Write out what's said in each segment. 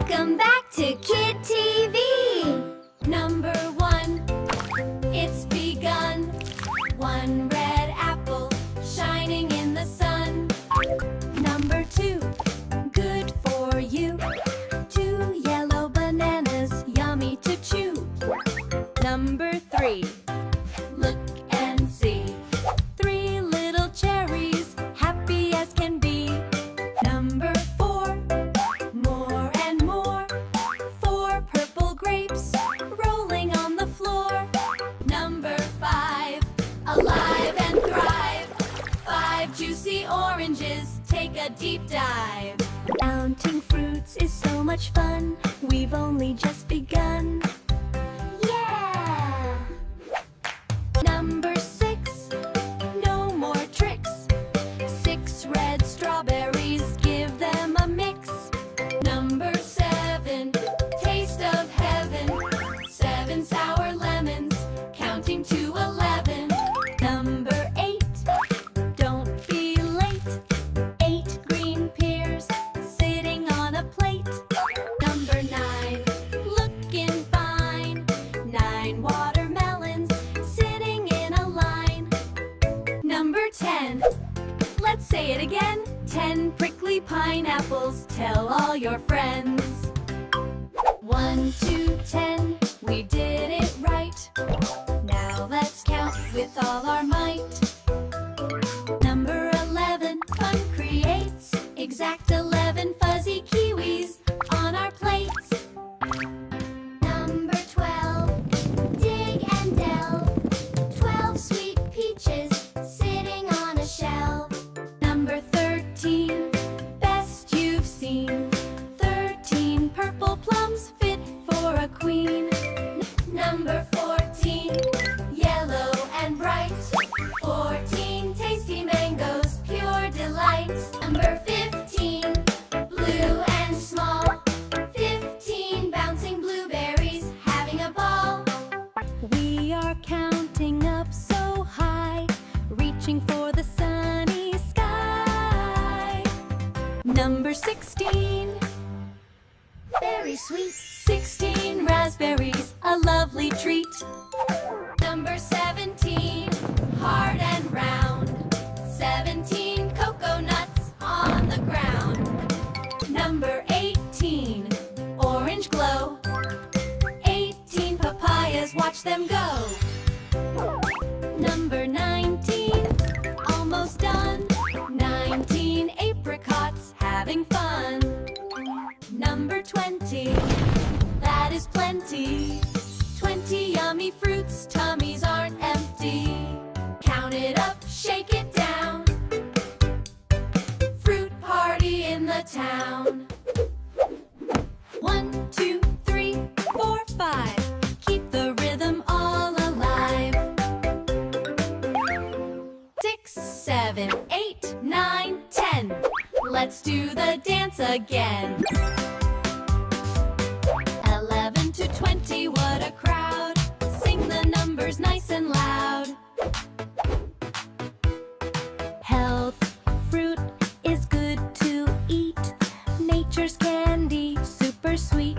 Welcome back to Kid TV! Number 1, it's begun. 1 red apple shining in the sun. Number 2, good for you. 2 yellow bananas, yummy to chew. Number 3, look and see. 3 little cherries, happy as can be. Number 4, more and more. 4 purple grapes, rolling on the floor. Number 5, alive and thrive. 5 juicy oranges, take a deep dive. Counting fruits is so much fun, we've only just begun. Yeah! Number 6, no more tricks. 6 red strawberries, give them a mix. Number 7, taste of heaven. 7 sour lemons, counting to 11. Number 8, don't be late. 8 green pears, sitting on a plate. Number 9, looking fine. 9 watermelons, sitting in a line. Number 10, let's say it again. 10 prickly pineapples, tell all your friends. 1 to 10, we did it right. Now let's count with all our might. Number 11, fun creates. Exact 11 fuzzy kiwis on our plates. Number 12, dig and delve. 12 sweet peaches, sitting on a shelf. Number 13, best you've seen. 13 purple plums, fit for a queen. Number 14, yellow and bright. 14 tasty mangoes, pure delight. Number 15, blue and small. 15 bouncing blueberries, having a ball. We are counting up so high, reaching for the sunny sky. Number 16, very sweet. 16 raspberries, a lovely treat. Number 17, hard and round. 17 cocoa nuts on the ground. Number 18, orange glow. 18 papayas, watch them go. Number 19, almost done. 19 apricots, having fun. Number 20, that is plenty. 20 yummy fruits, tummies aren't empty. Count it up, shake it down. Fruit party in the town. 1, 2, 3, 4, 5. Keep the rhythm all alive. 6, 7, 8, 9, 10. Let's do the dance again. 11 to 20, what a crowd. Sing the numbers nice and loud. Health, fruit is good to eat. Nature's candy, super sweet.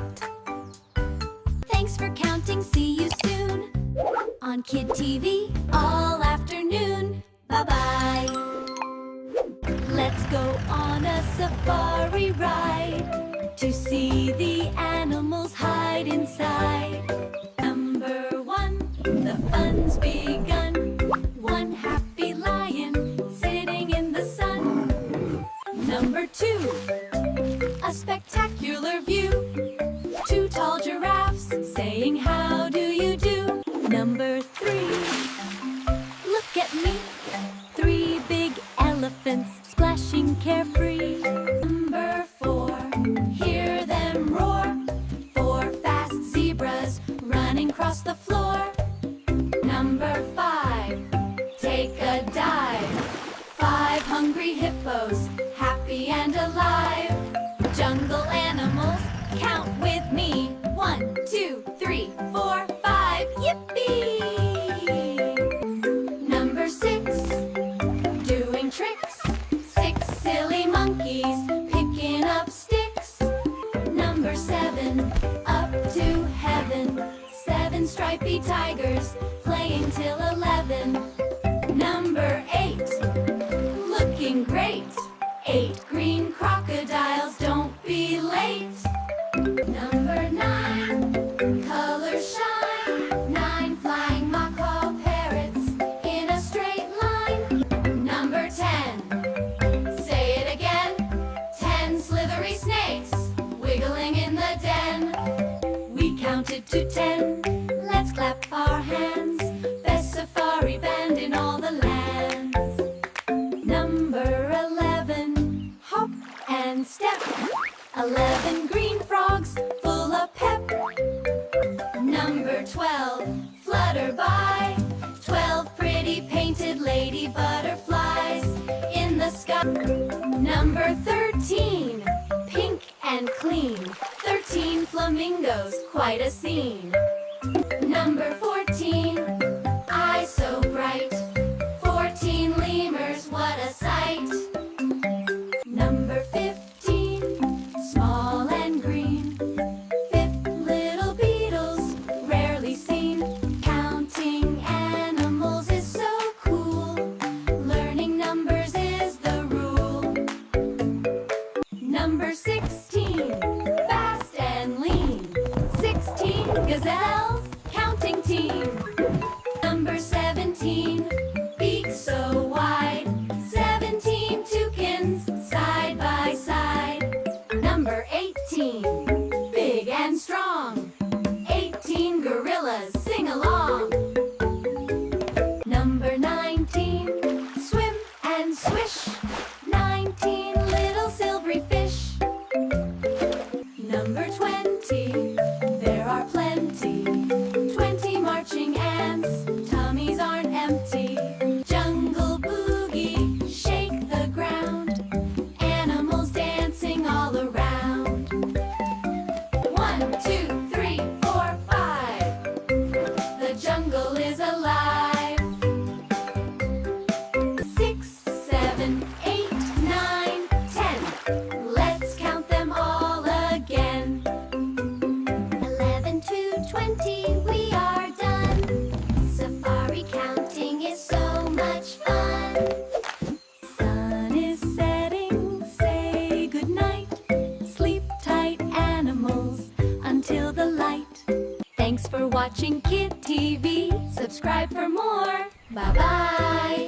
Thanks for counting, see you soon. On Kid TV, all afternoon. Bye-bye. Let's go on a safari ride to see the animals hide inside. Number 1, the fun's begun. 1 happy lion sitting in the sun. Number 2, a spectacular view. 2 tall giraffes saying how do you do. Number 3, look at me. 3 big elephants splashing carefree. Number 4, hear them roar. 4 fast zebras running across the floor. Number 5, take a dive. 5 hungry hippos, happy and alive. Jungle animals, count with me. 1, 2, 3, 4, 5, yippee! Number 6, doing tricks. 6 silly monkeys picking up sticks. Number 7, happy tigers playing till 11. Number 8, looking great. 8 green crocodiles, don't be late. Number 9, colors shine. 9 flying macaw parrots in a straight line. Number 10, say it again. 10 slithery snakes wiggling in the den. We counted to 10, let's clap our hands. Best safari band in all the lands. Number 11, hop and step. 11 green frogs full of pep. Number 12, flutter by. 12 pretty painted lady butterflies in the sky. Number 13, pink and clean. 13 flamingos, quite a scene. Number 14, eyes so bright. 14 lemurs, what a sight. Number 15, small and green. 5 little beetles, rarely seen. Counting animals is so cool. Learning numbers is the rule. Number 16, fast and lean. 16 gazelles, counting team. Number 17, beak so wide. 17 toucans, side by side. Number 18, big and strong. 18 gorillas, sing along. Number 19, swim and swish. 19 little silvery fish. Number 20, there are plenty. 20 marching ants, tummies aren't empty. Jungle boogie, shake the ground. Animals dancing all around. 1, 2, 3, 4, 5. The jungle is alive. 6, 7, 8, 9, 10. Let's count them all again. 11 to 20, we are done. Safari counting is so much fun. Sun is setting, say goodnight. Sleep tight, animals, until the light. Thanks for watching Kid TV. Subscribe for more. Bye-bye.